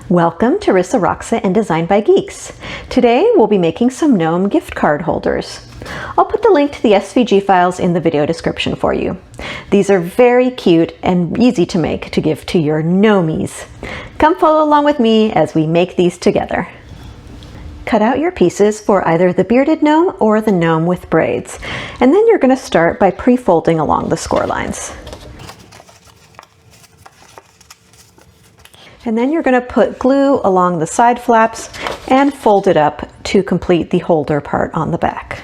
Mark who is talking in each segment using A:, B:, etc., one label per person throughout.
A: Welcome to Rissa Roxa and Designed by Geeks. Today we'll be making some GNOME gift card holders. I'll put the link to the SVG files in the video description for you. These are very cute and easy to make to give to your GNOME-ies. Come follow along with me as we make these together. Cut out your pieces for either the bearded gnome or the gnome with braids. And then you're going to start by pre-folding along the score lines. And then you're going to put glue along the side flaps and fold it up to complete the holder part on the back.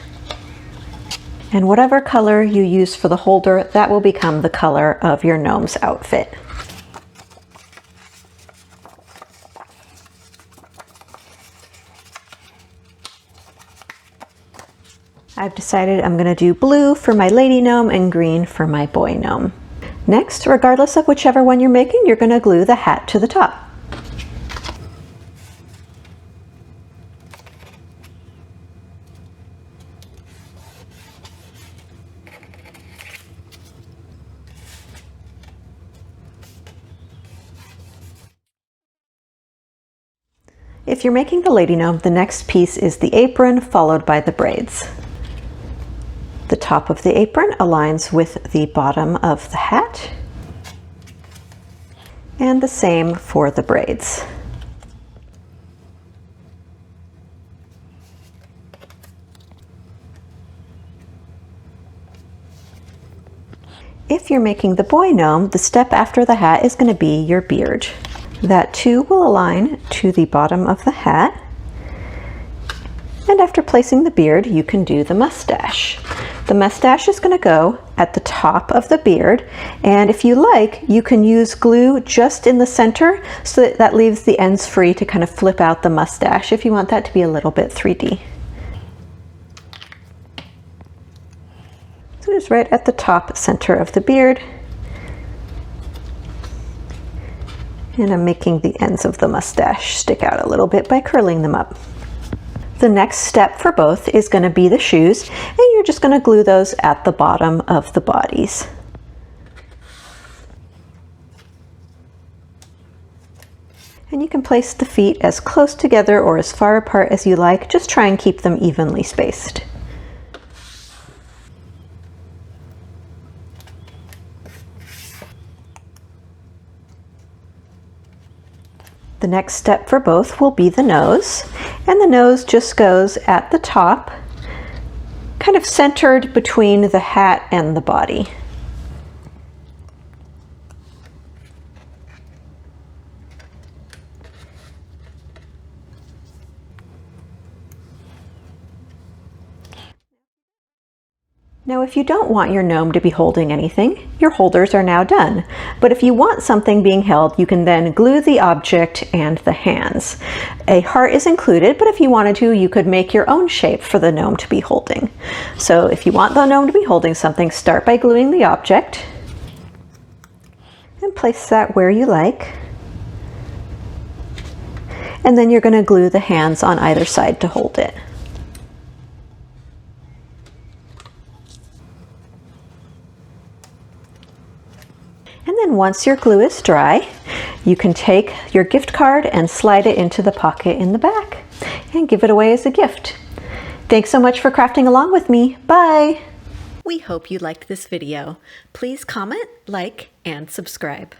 A: And whatever color you use for the holder, that will become the color of your gnome's outfit. I've decided I'm going to do blue for my lady gnome and green for my boy gnome. Next, regardless of whichever one you're making, you're going to glue the hat to the top. If you're making the lady gnome, the next piece is the apron followed by the braids. The top of the apron aligns with the bottom of the hat, and the same for the braids. If you're making the boy gnome, the step after the hat is going to be your beard. That too will align to the bottom of the hat. And after placing the beard, you can do the mustache. The mustache is going to go at the top of the beard, and if you like, you can use glue just in the center so that that leaves the ends free to kind of flip out the mustache if you want that to be a little bit 3D. So just right at the top center of the beard. And I'm making the ends of the mustache stick out a little bit by curling them up. The next step for both is going to be the shoes, and you're just going to glue those at the bottom of the bodies. And you can place the feet as close together or as far apart as you like. Just try and keep them evenly spaced. The next step for both will be the nose, and the nose just goes at the top, kind of centered between the hat and the body. Now, if you don't want your gnome to be holding anything, your holders are now done. But if you want something being held, you can then glue the object and the hands. A heart is included, but if you wanted to, you could make your own shape for the gnome to be holding. So if you want the gnome to be holding something, start by gluing the object and place that where you like. And then you're going to glue the hands on either side to hold it. And then once your glue is dry, you can take your gift card and slide it into the pocket in the back and give it away as a gift. Thanks so much for crafting along with me. Bye! We hope you liked this video. Please comment, like, and subscribe.